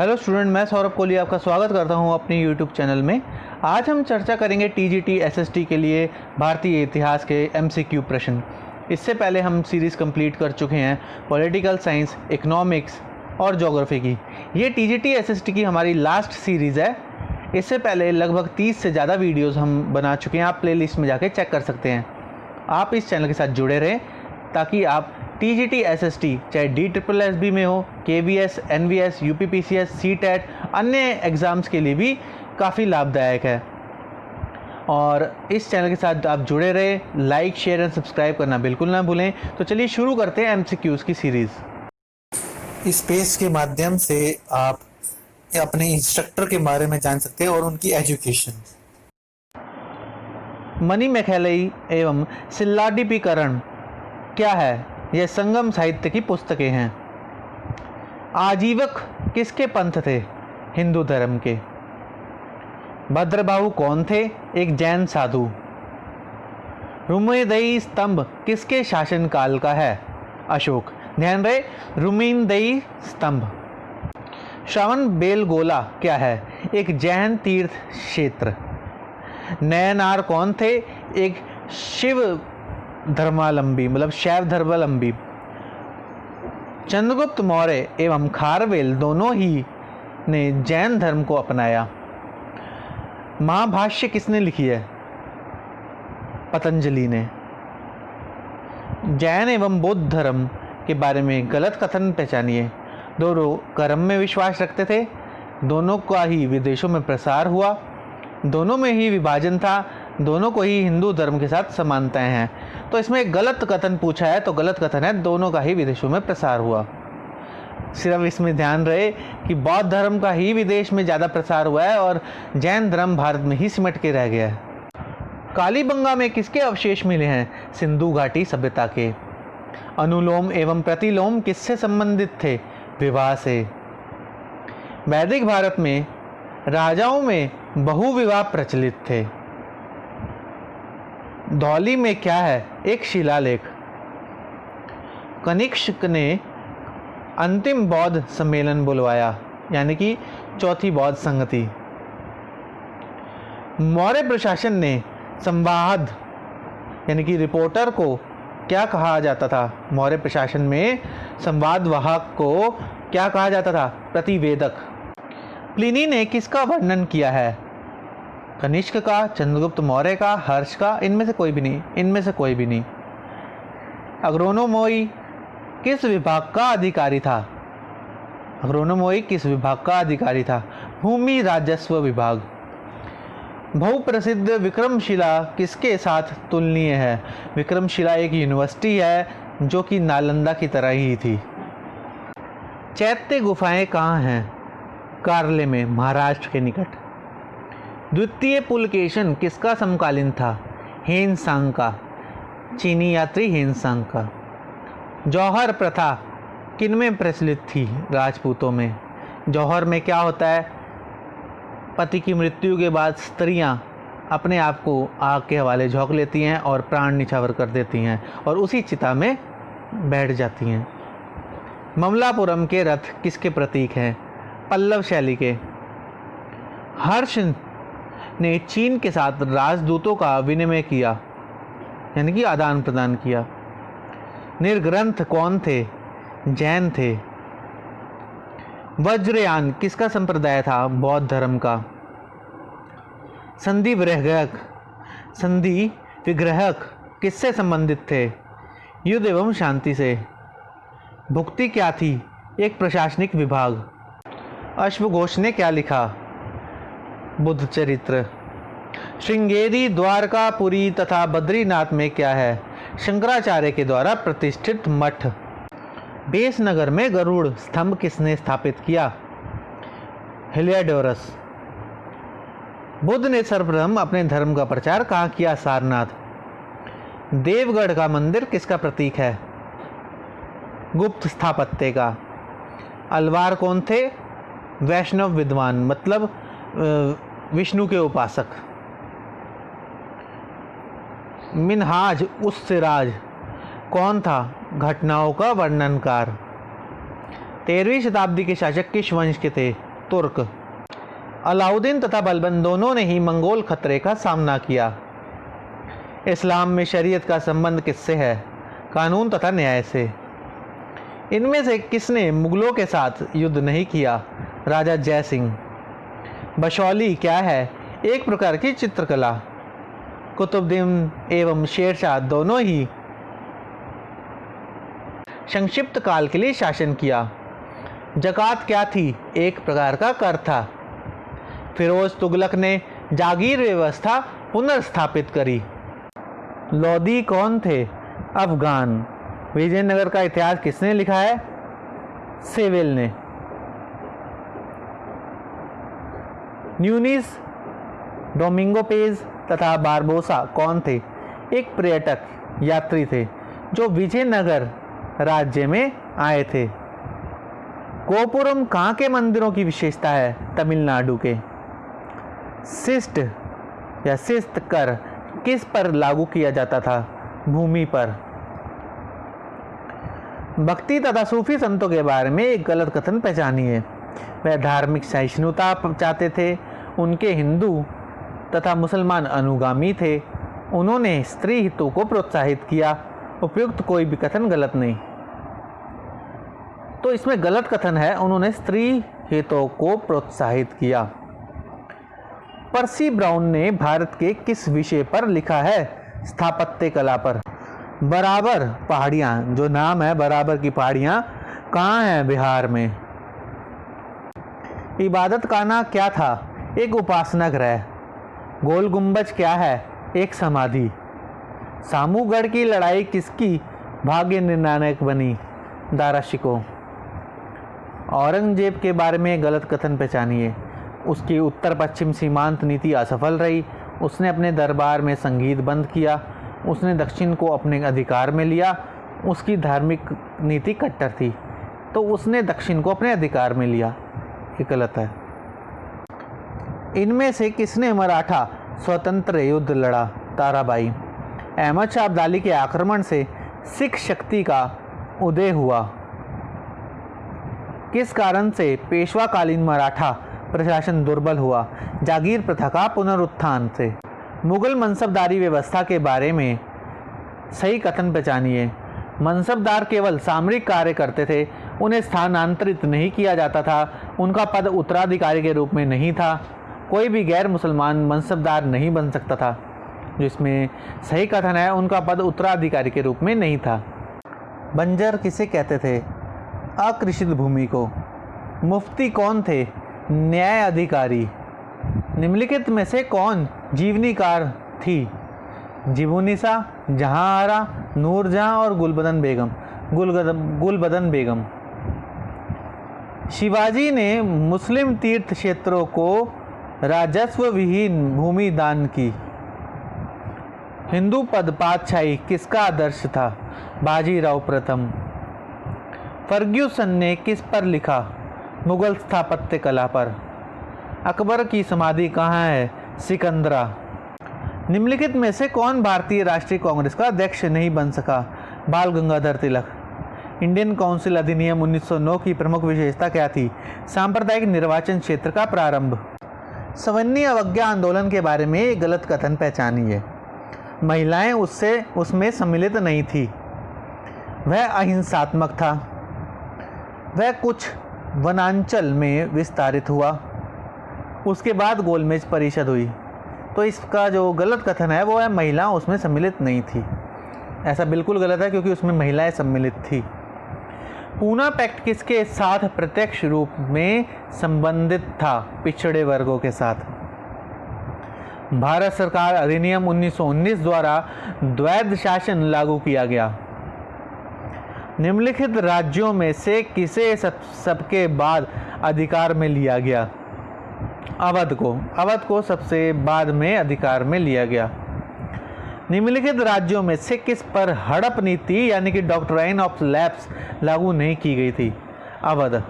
Hello student, मैं सौरभ कोहली आपका स्वागत करता हूं अपनी यूट्यूब चैनल में। आज हम चर्चा करेंगे टीजीटी एसएसटी के लिए भारतीय इतिहास के एमसीक्यू प्रश्न। इससे पहले हम सीरीज़ कंप्लीट कर चुके हैं पॉलिटिकल साइंस, इकोनॉमिक्स और ज्योग्राफी की। ये टीजीटी एसएसटी की हमारी लास्ट सीरीज़ है। इससे पहले लगभग 30 से ज़्यादा वीडियोज़ हम बना चुके हैं। आप प्लेलिस्ट में जाके चेक कर सकते हैं। आप इस चैनल के साथ जुड़े रहें ताकि आप टीजीटी एसएसटी चाहे DSSB में हो, KVS, NVS, UPPCS, CTET, अन्य एग्ज़ाम्स के लिए भी काफ़ी लाभदायक है। और इस चैनल के साथ आप जुड़े रहे, लाइक, शेयर एंड सब्सक्राइब करना बिल्कुल ना भूलें। तो चलिए शुरू करते हैं MCQs की सीरीज़। इस पेज के माध्यम से आप अपने इंस्ट्रक्टर के बारे में जान सकते हैं और उनकी एजुकेशन। मणिमेखलाई एवं सिल्लाडीपीकरण क्या है? ये संगम साहित्य की पुस्तकें हैं। आजीवक किसके पंथ थे? हिंदू धर्म के। भद्रबाहु कौन थे? एक जैन साधु। रुमेदई स्तंभ किसके शासनकाल का है? अशोक। ध्यान रहे, रुमेदई स्तंभ। श्रवण बेलगोला क्या है? एक जैन तीर्थ क्षेत्र। नयनार कौन थे? एक शिव धर्मावलंबी, मतलब शैव धर्मावलंबी। चंद्रगुप्त मौर्य एवं खारवेल दोनों ही ने जैन धर्म को अपनाया। महाभाष्य किसने लिखी है? पतंजलि ने। जैन एवं बौद्ध धर्म के बारे में गलत कथन पहचानिए। दोनों कर्म में विश्वास रखते थे, दोनों का ही विदेशों में प्रसार हुआ, दोनों में ही विभाजन था, दोनों को ही हिंदू धर्म के साथ समानताएं हैं। तो इसमें गलत कथन पूछा है, तो गलत कथन है दोनों का ही विदेशों में प्रसार हुआ। सिर्फ इसमें ध्यान रहे कि बौद्ध धर्म का ही विदेश में ज़्यादा प्रसार हुआ है और जैन धर्म भारत में ही सिमट के रह गया है। कालीबंगा में किसके अवशेष मिले हैं? सिंधु घाटी सभ्यता के। अनुलोम एवं प्रतिलोम किससे संबंधित थे? विवाह से। वैदिक भारत में राजाओं में बहुविवाह प्रचलित थे। धौली में क्या है? एक शिलालेख। कनिष्क ने अंतिम बौद्ध सम्मेलन बुलवाया, यानी कि चौथी बौद्ध संगति। मौर्य प्रशासन ने संवाद यानी कि रिपोर्टर को क्या कहा जाता था? मौर्य प्रशासन में संवाद वाहक को क्या कहा जाता था? प्रतिवेदक। प्लिनी ने किसका वर्णन किया है? कनिष्क का, चंद्रगुप्त मौर्य का, हर्ष का? इनमें से कोई भी नहीं, इनमें से कोई भी नहीं। अग्रोनोमोई किस विभाग का अधिकारी था? अग्रोनोमोई किस विभाग का अधिकारी था? भूमि राजस्व विभाग। बहुप्रसिद्ध विक्रमशिला किसके साथ तुलनीय है? विक्रमशिला एक यूनिवर्सिटी है जो कि नालंदा की तरह ही थी। चैत्य गुफाएं कहाँ हैं? कार्ले में, महाराष्ट्र के निकट। द्वितीय पुलकेशन किसका समकालीन था? हेनसांग का, चीनी यात्री हेनसांग का। जौहर प्रथा किनमें प्रचलित थी? राजपूतों में। जौहर में क्या होता है? पति की मृत्यु के बाद स्त्रियां अपने आप को आग के हवाले झोंक लेती हैं और प्राण निछावर कर देती हैं और उसी चिता में बैठ जाती हैं। ममलापुरम के रथ किसके प्रतीक हैं? पल्लव शैली के। हर्ष ने चीन के साथ राजदूतों का विनिमय किया, यानी कि आदान प्रदान किया। निर्ग्रंथ कौन थे? जैन थे। वज्रयान किसका संप्रदाय था? बौद्ध धर्म का। संधि विग्रहक किससे संबंधित थे? युद्ध एवं शांति से। भुक्ति क्या थी? एक प्रशासनिक विभाग। अश्वघोष ने क्या लिखा? बुद्ध चरित्र। श्रृंगेरी, द्वारका, पुरी तथा बद्रीनाथ में क्या है? शंकराचार्य के द्वारा प्रतिष्ठित मठ। बेसनगर में गरुड़ स्तंभ किसने स्थापित किया? हेलियोडोरस। बुद्ध ने सर्वप्रथम अपने धर्म का प्रचार कहाँ किया? सारनाथ। देवगढ़ का मंदिर किसका प्रतीक है? गुप्त स्थापत्य का। अलवार कौन थे? वैष्णव विद्वान, मतलब विष्णु के उपासक। मिनहाज उस सिराज कौन था? घटनाओं का वर्णनकार। 13वीं शताब्दी के शासक किस वंश के थे? तुर्क। अलाउद्दीन तथा बलबन दोनों ने ही मंगोल खतरे का सामना किया। इस्लाम में शरीयत का संबंध किससे है? कानून तथा न्याय से। इनमें से किसने मुगलों के साथ युद्ध नहीं किया? राजा जय सिंह। बशौली क्या है? एक प्रकार की चित्रकला। कुतुबुद्दीन एवं शेरशाह दोनों ही संक्षिप्त काल के लिए शासन किया। ज़कात क्या थी? एक प्रकार का कर था। फिरोज तुगलक ने जागीर व्यवस्था पुनर्स्थापित करी। लोदी कौन थे? अफगान। विजयनगर का इतिहास किसने लिखा है? सेविल ने। न्यूनिस, डोमिंगो पेज तथा बारबोसा कौन थे? एक पर्यटक यात्री थे जो विजयनगर राज्य में आए थे। गोपुरम कहाँ के मंदिरों की विशेषता है? तमिलनाडु के। शिष्ट या शिस्त कर किस पर लागू किया जाता था? भूमि पर। भक्ति तथा सूफी संतों के बारे में एक गलत कथन पहचानिए। वह धार्मिक सहिष्णुता चाहते थे। उनके हिंदू तथा मुसलमान अनुगामी थे। उन्होंने स्त्री हितों को प्रोत्साहित किया। उपयुक्त कोई भी कथन गलत नहीं। तो इसमें गलत कथन है, उन्होंने स्त्री हितों को प्रोत्साहित किया। पर्सी ब्राउन ने भारत के किस विषय पर लिखा है? स्थापत्य कला पर। बराबर पहाड़ियाँ, जो नाम है बराबर की पहाड़ियाँ कहाँ हैं? बिहार में। इबादत खाना क्या था? एक उपासना गृह। गोल गुंबज क्या है? एक समाधि। सामूगढ़ की लड़ाई किसकी भाग्य निर्णायक बनी? दारा शिकोह। औरंगजेब के बारे में गलत कथन पहचानिए। उसकी उत्तर पश्चिम सीमांत नीति असफल रही। उसने अपने दरबार में संगीत बंद किया। उसने दक्षिण को अपने अधिकार में लिया। उसकी धार्मिक नीति कट्टर थी, तो उसने दक्षिण को अपने अधिकार में लिया। ये गलत है। इनमें से किसने मराठा स्वतंत्र युद्ध लड़ा? ताराबाई। अहमद शाह अब्दाली के आक्रमण से सिख शक्ति का उदय हुआ। किस कारण से पेशवाकालीन मराठा प्रशासन दुर्बल हुआ? जागीर प्रथा का पुनरुत्थान से। मुगल मनसबदारी व्यवस्था के बारे में सही कथन पहचानिए। मनसबदार केवल सामरिक कार्य करते थे। उन्हें स्थानांतरित नहीं किया जाता था। उनका पद उत्तराधिकारी के रूप में नहीं था। कोई भी गैर मुसलमान मनसबदार नहीं बन सकता था। जिसमें सही कथन है, उनका पद उत्तराधिकारी के रूप में नहीं था। बंजर किसे कहते थे? अकृषित भूमि को। मुफ्ती कौन थे? न्याय अधिकारी। निम्नलिखित में से कौन जीवनीकार थी? जिबुनिसा, जहांआरा, नूरजहां और गुलबदन बेगम। शिवाजी ने मुस्लिम तीर्थ क्षेत्रों को राजस्व विहीन भूमि दान की। हिंदू पद पातशाही किसका आदर्श था? बाजीराव प्रथम। फर्ग्यूसन ने किस पर लिखा? मुगल स्थापत्य कला पर। अकबर की समाधि कहाँ है? सिकंदरा। निम्नलिखित में से कौन भारतीय राष्ट्रीय कांग्रेस का अध्यक्ष नहीं बन सका? बाल गंगाधर तिलक। इंडियन काउंसिल अधिनियम 1909 की प्रमुख विशेषता क्या थी? सांप्रदायिक निर्वाचन क्षेत्र का प्रारंभ। सवर्णीय अवज्ञा आंदोलन के बारे में एक गलत कथन पहचानिए। महिलाएं उसमें सम्मिलित नहीं थी। वह अहिंसात्मक था। वह कुछ वनांचल में विस्तारित हुआ। उसके बाद गोलमेज परिषद हुई। तो इसका जो गलत कथन है वो है महिला उसमें सम्मिलित नहीं थी। ऐसा बिल्कुल गलत है, क्योंकि उसमें महिलाएं सम्मिलित थी। पूना पैक्ट किसके साथ प्रत्यक्ष रूप में संबंधित था? पिछड़े वर्गों के साथ। भारत सरकार अधिनियम 1919 द्वारा द्वैध शासन लागू किया गया। निम्नलिखित राज्यों में से किसे सबके बाद अधिकार में लिया गया? अवध को सबसे बाद में अधिकार में लिया गया। निम्नलिखित राज्यों में से किस पर हड़प नीति यानी कि डॉक्ट्राइन ऑफ लैप्स लागू नहीं की गई थी? अवध।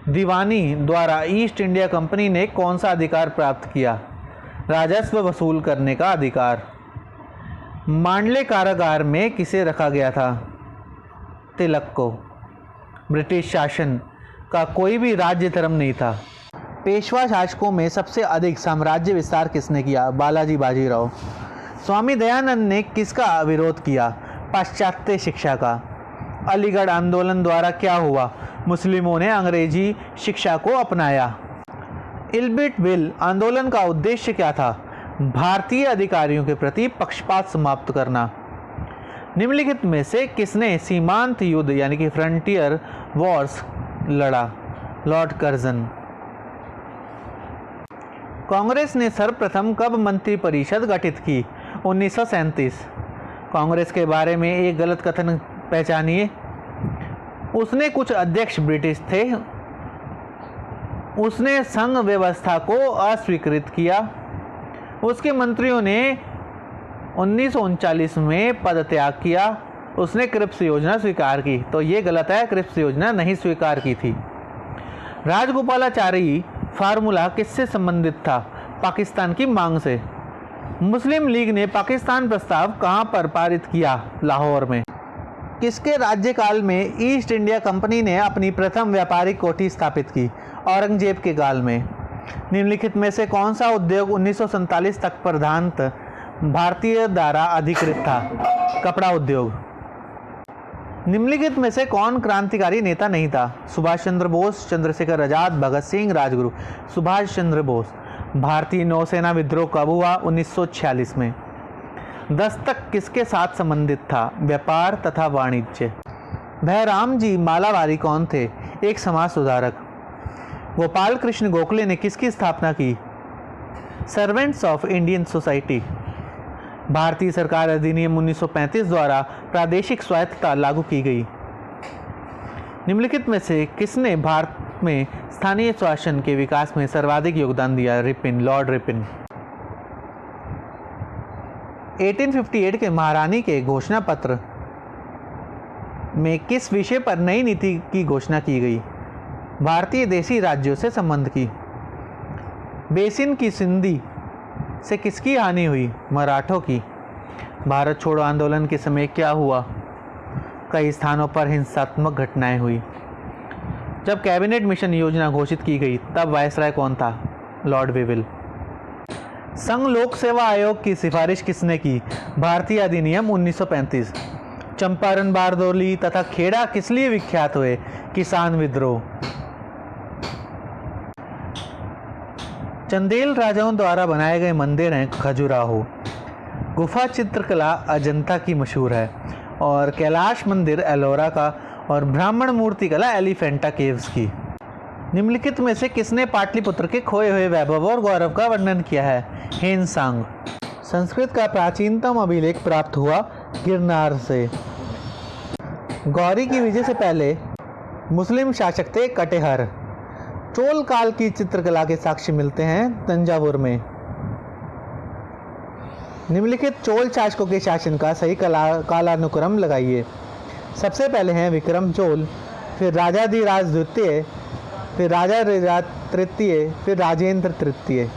दीवानी द्वारा ईस्ट इंडिया कंपनी ने कौन सा अधिकार प्राप्त किया? राजस्व वसूल करने का अधिकार। मांडले कारागार में किसे रखा गया था? तिलक को। ब्रिटिश शासन का कोई भी राज्य धर्म नहीं था। पेशवा शासकों में सबसे अधिक साम्राज्य विस्तार किसने किया? बालाजी बाजीराव। स्वामी दयानंद ने किसका विरोध किया? पाश्चात्य शिक्षा का। अलीगढ़ आंदोलन द्वारा क्या हुआ? मुस्लिमों ने अंग्रेजी शिक्षा को अपनाया। इल्बिट बिल आंदोलन का उद्देश्य क्या था? भारतीय अधिकारियों के प्रति पक्षपात समाप्त करना। निम्नलिखित में से किसने सीमांत युद्ध यानी कि फ्रंटियर वॉर्स लड़ा? Lord Curzon. कांग्रेस ने सर्वप्रथम कब मंत्रिपरिषद गठित की? 1937। कांग्रेस के बारे में एक गलत कथन पहचानिए। उसने कुछ अध्यक्ष ब्रिटिश थे। उसने संघ व्यवस्था को अस्वीकृत किया। उसके मंत्रियों ने 1939 में पदत्याग किया। उसने क्रिप्स योजना स्वीकार की। तो ये गलत है, क्रिप्स योजना नहीं स्वीकार की थी। राजगोपालाचारी फार्मूला किससे संबंधित था? पाकिस्तान की मांग से। मुस्लिम लीग ने पाकिस्तान प्रस्ताव कहां पर पारित किया? लाहौर में। किसके राज्यकाल में ईस्ट इंडिया कंपनी ने अपनी प्रथम व्यापारिक कोठी स्थापित की? औरंगजेब के काल में। निम्नलिखित में से कौन सा उद्योग 1947 तक प्रधानतः भारतीय द्वारा अधिकृत था? कपड़ा उद्योग। निम्नलिखित में से कौन क्रांतिकारी नेता नहीं था? सुभाष चंद्र बोस, चंद्रशेखर आजाद, भगत सिंह, राजगुरु। सुभाष चंद्र बोस। भारतीय नौसेना विद्रोह कब हुआ? 1946 में। दस्तक किसके साथ संबंधित था? व्यापार तथा वाणिज्य। भयराम जी मालावारी कौन थे? एक समाज सुधारक। गोपाल कृष्ण गोखले ने किसकी स्थापना की? Servants of Indian society. भारतीय सरकार अधिनियम 1935 द्वारा प्रादेशिक स्वायत्तता लागू की गई। निम्नलिखित में से किसने भारत में स्थानीय शासन के विकास में सर्वाधिक योगदान दिया? Ripon, Lord Ripon. 1858 के महारानी के घोषणा पत्र में किस विषय पर नई नीति की घोषणा की गई? भारतीय देशी राज्यों से संबंध की। बेसिन की संधि से किसकी हानि हुई? मराठों की। भारत छोड़ो आंदोलन के समय क्या हुआ? कई स्थानों पर हिंसात्मक घटनाएं हुई। जब कैबिनेट मिशन योजना घोषित की गई तब वायसराय कौन था? लॉर्ड वेविल। संघ लोक सेवा आयोग की सिफारिश किसने की? भारतीय अधिनियम 1935। चंपारण, बारदौली तथा खेड़ा किस लिए विख्यात हुए? किसान विद्रोह। चंदेल राजाओं द्वारा बनाए गए मंदिर हैं खजुराहो। गुफा चित्रकला अजंता की मशहूर है और कैलाश मंदिर एलोरा का और ब्राह्मण मूर्ति कला एलिफेंटा केव्स की। निम्नलिखित में से किसने पाटलिपुत्र के खोए हुए वैभव और गौरव का वर्णन किया है? हेनसांग। संस्कृत का प्राचीनतम अभिलेख प्राप्त हुआ गिरनार से। गौरी की विजय से पहले मुस्लिम शासक थे कटेहर। चोल काल की चित्रकला के साक्ष्य मिलते हैं तंजावुर में। निम्नलिखित चोल शासकों के शासन का सही कालानुक्रम लगाइए। सबसे पहले हैं विक्रम चोल, फिर राजाधिराज द्वितीय, फिर राजा तृतीय, फिर राजेंद्र तृतीय।